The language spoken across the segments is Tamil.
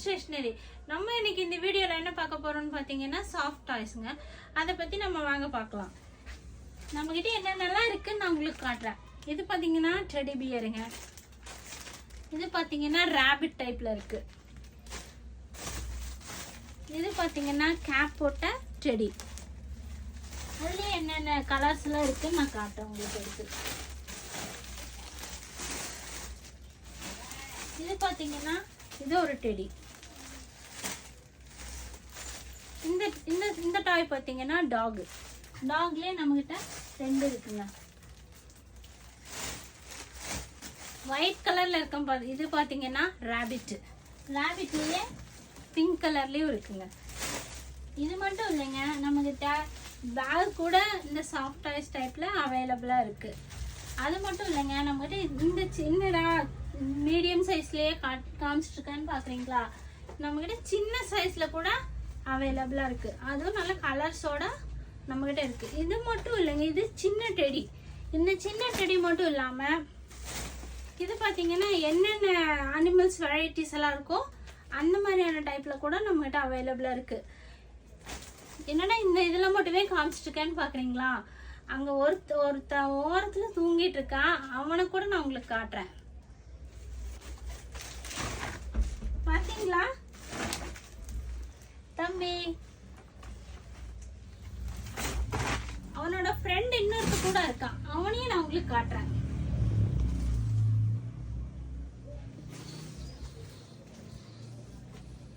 ஸ்டேஷனரி. நம்ம இன்னைக்கு இந்த வீடியோல என்ன பார்க்க போறோம்னு பாத்தீங்கன்னா சாஃப்ட் டாய்ஸ்ங்க. அதை பத்தி நம்ம வாங்க பார்க்கலாம். நம்ம கிட்ட என்னென்னலாம் இருக்குன்னு நான் உங்களுக்கு காட்டுறேன். இது பாத்தீங்கன்னா டெடி பியருங்க. இது பாத்தீங்கன்னா ராபிட் டைப்ல இருக்கு. இது பாத்தீங்கன்னா கேப் போட்ட டெடி. அதுல என்னென்ன கலர்ஸ் எல்லாம் இருக்குன்னு நான் காட்டுறேன் உங்களுக்கு எடுத்து. இது பாத்தீங்கன்னா இது ஒரு டெடி. இந்த இந்த இந்த டாய் பாத்தீங்கன்னா டாக். டாக்லயே நம்ம கிட்ட ரெண்டு இருக்குங்க. ஒயிட் கலர்ல இருக்கும். இது பாத்தீங்கன்னா ராபிட். ராபிட்லயே பிங்க் கலர்லயும் இருக்குங்க. இது மட்டும் இல்லைங்க, நம்ம கிட்ட பேக் கூட இந்த சாஃப்ட் டாய்ஸ் டைப்ல அவைலபிளா இருக்கு. அது மட்டும் இல்லைங்க, நம்ம கிட்ட இந்த சின்னடா மீடியம் சைஸ்லயே காமிச்சிட்டு இருக்கேன்னு பாக்குறீங்களா, நம்ம கிட்ட சின்ன சைஸ்ல கூட அவைலபிளா இருக்கு. அதுவும் நல்ல கலர்ஸோட நம்ம கிட்ட இருக்கு. இது மட்டும் இல்லைங்க, இது சின்ன டெடி. இந்த சின்ன டெடி மட்டும் இல்லாம இது பாத்தீங்கன்னா என்னென்ன அனிமல்ஸ் வெரைட்டிஸ் எல்லாம் இருக்கோ அந்த மாதிரியான டைப்ல கூட நம்ம கிட்ட அவைலபிளா இருக்கு. என்னன்னா இந்த இதுல மட்டுமே காமிச்சிட்டு இருக்கேன்னு பாக்குறீங்களா, அங்க ஒருத்த ஓரத்துல தூங்கிட்டு இருக்கான். அவனை கூட நான் உங்களுக்கு காட்டுறேன். பாத்தீங்களா தம்பி, அவனோட ஃப்ரெண்ட் இன்னொருத்த கூட இருக்கான். அவனையும் நான் உங்களுக்கு காட்டுறேன்.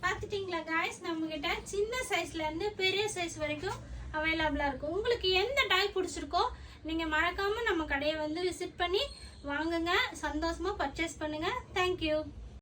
பாத்துட்டீங்களா गाइस, நம்ம கிட்ட சின்ன சைஸ்ல இருந்து பெரிய சைஸ் வரைக்கும் அவைலபிளா இருக்கு. உங்களுக்கு எந்த டாய் பிடிச்சிருக்கோ நீங்க மறக்காம நம்ம கடையை வந்து விசிட் பண்ணி வாங்குங்க. சந்தோஷமா பர்ச்சேஸ் பண்ணுங்க. Thank you.